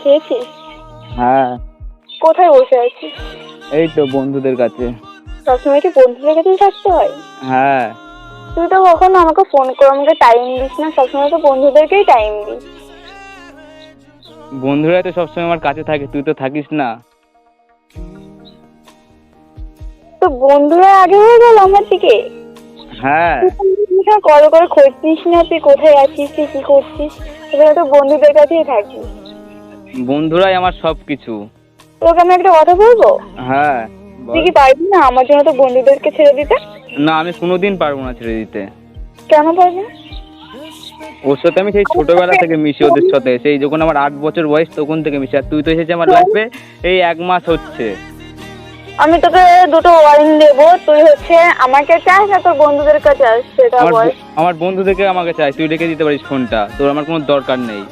খেয়েছিস? হ্যাঁ। কোথায় বসে আছিস? এই তো বন্ধুদের কাছে। সবসময় কি বন্ধুদের কাছেই থাকতে হয়? হ্যাঁ। তুই তো কখনো আমাকে ফোন করে আমাকে টাইম দিস না, সবসময় তো বন্ধুদেরকেই টাইম দিস। বন্ধুরা তো সবসময় আমার কাছে থাকে, তুই তো থাকিস না। তো বন্ধুরা আগে হয়ে গেল আমার থেকে। হ্যাঁ। কল করে খোঁজ নিস না তুই কোথায় আছিস, তুই কি করছিস? এবার তো বন্ধুদের কাছেই থাকিস। বন্ধুরাই আমার সবকিছু। তোকে আমি একটা কথা বলবো? হ্যাঁ। তুই কি পারবি না আমার জন্য তো বন্ধুদেরকে ছেড়ে দিতে? না, আমি কোনোদিন পারবো না ছেড়ে দিতে। কেন পারবি না? ওর সাথে আমি সেই ছোটবেলা থেকে মিশি, ওদের সাথে সেই যখন আমার 8 বছর বয়স তখন থেকে মিশি। আর তুই তো এসেছিস আমার লাইফে এই 1 মাস হচ্ছে। আমি তোকে দুটো ওয়ার্নিং দেবো, তুই হচ্ছে আমাকে চাস না তোর বন্ধুদের কাছে আস, সেটা বল। আমার বন্ধুদেরকে আমাকে চাই, তুই রেখে দিতে পারিস ফোনটা, তোর আমার কোনো দরকার নেই।